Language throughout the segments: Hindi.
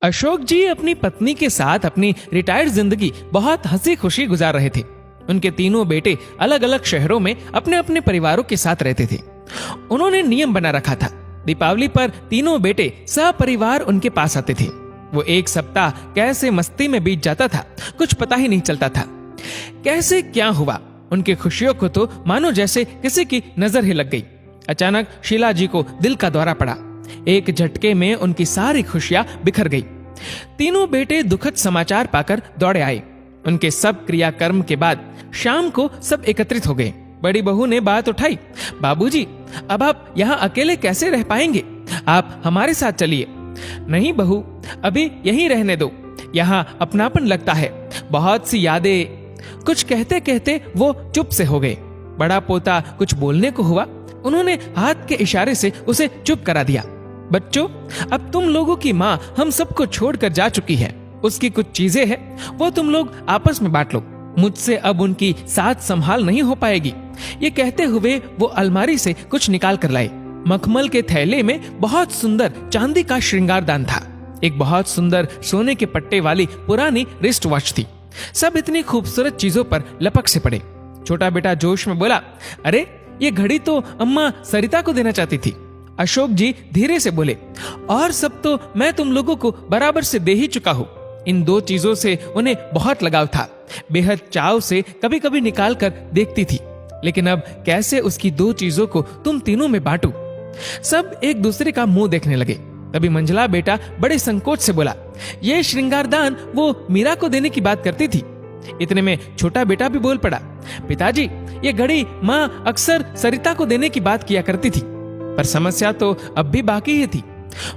अशोक जी अपनी पत्नी के साथ अपनी रिटायर्ड जिंदगी बहुत हंसी खुशी गुजार रहे थे। उनके तीनों बेटे अलग अलग शहरों में अपने अपने परिवारों के साथ रहते थे। उन्होंने नियम बना रखा था, दीपावली पर तीनों बेटे सपरिवार उनके पास आते थे। वो एक सप्ताह कैसे मस्ती में बीत जाता था, कुछ पता ही नहीं चलता था। कैसे क्या हुआ, उनकी खुशियों को तो मानो जैसे किसी की नजर ही लग गई। अचानक शीला जी को दिल का दौरा पड़ा। एक झटके में उनकी सारी खुशियां बिखर गई। तीनों बेटे दुखद समाचार पाकर दौड़े आए। उनके सब क्रियाकर्म के बाद शाम को सब एकत्रित हो गए। बड़ी बहू ने बात उठाई, बाबूजी, अब आप यहाँ अकेले कैसे रह पाएंगे? आप हमारे साथ चलिए। नहीं बहू, अभी यहीं रहने दो, यहाँ अपनापन लगता है, बहुत सी यादें। कुछ कहते कहते वो चुप से हो गए। बड़ा पोता कुछ बोलने को हुआ, उन्होंने हाथ के इशारे से उसे चुप करा दिया। बच्चों, अब तुम लोगों की माँ हम सबको छोड़कर जा चुकी है। उसकी कुछ चीजें हैं, वो तुम लोग आपस में बांट लो। मुझसे अब उनकी साथ संभाल नहीं हो पाएगी। ये कहते हुए वो अलमारी से कुछ निकाल कर लाए। मखमल के थैले में बहुत सुंदर चांदी का श्रृंगारदान था। एक बहुत सुंदर सोने के पट्टे वाली पुरानी रिस्ट वॉच थी। सब इतनी खूबसूरत चीजों पर लपक से पड़े। छोटा बेटा जोश में बोला, अरे ये घड़ी तो अम्मा सरिता को देना चाहती थी। अशोक जी धीरे से बोले, और सब तो मैं तुम लोगों को बराबर से दे ही चुका हूँ। इन दो चीजों से उन्हें बहुत लगाव था। बेहद चाव से कभी कभी निकाल कर देखती थी, लेकिन अब कैसे उसकी दो चीजों को तुम तीनों में बांटू। सब एक दूसरे का मुंह देखने लगे। तभी मंझला बेटा बड़े संकोच से बोला, ये श्रृंगारदान वो मीरा को देने की बात करती थी। इतने में छोटा बेटा भी बोल पड़ा, पिताजी, ये घड़ी माँ अक्सर सरिता को देने की बात किया करती थी, पर समस्या तो अब भी बाकी ही थी।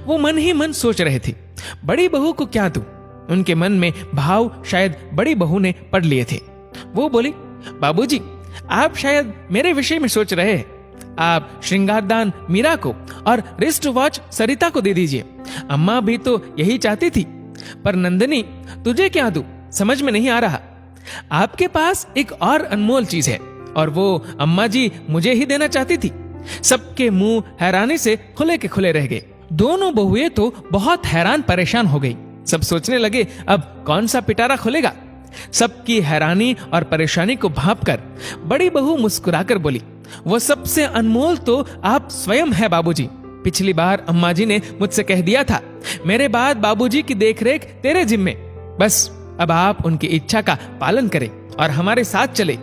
वो मन ही मन सोच रहे थे, बड़ी बहू को क्या दूं? उनके मन में भाव शायद बड़ी बहू ने पढ़ लिए थे। वो बोली, बाबूजी, आप शायद मेरे विषय में सोच रहे हैं। आप श्रृंगारदान मीरा को और रिस्ट वॉच सरिता को दे दीजिए। अम्मा भी तो यही चाहती थी। पर नंदिनी, तुझे क्या दूं? समझ में नहीं आ रहा। आपके पास एक और अनमोल चीज है, और वो अम्मा जी मुझे ही देना चाहती थी। सबके मुंह हैरानी से खुले के खुले रह गए। दोनों बहुएं तो बहुत हैरान परेशान हो गई। सब सोचने लगे, अब कौन सा पिटारा खुलेगा। सबकी हैरानी और परेशानी को भांपकर बड़ी बहू मुस्कुराकर बोली, वो सबसे अनमोल तो आप स्वयं है बाबूजी। पिछली बार अम्मा जी ने मुझसे कह दिया था, मेरे बाद बाबूजी की देखरेख तेरे जिम्मे। बस अब आप उनकी इच्छा का पालन करें और हमारे साथ चले।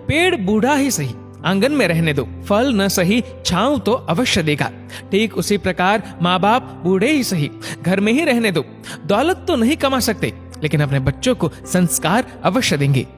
पेड़ बूढ़ा ही सही, आंगन में रहने दो, फल न सही छांव तो अवश्य देगा। ठीक उसी प्रकार माँ बाप बूढ़े ही सही, घर में ही रहने दो। दौलत तो नहीं कमा सकते, लेकिन अपने बच्चों को संस्कार अवश्य देंगे।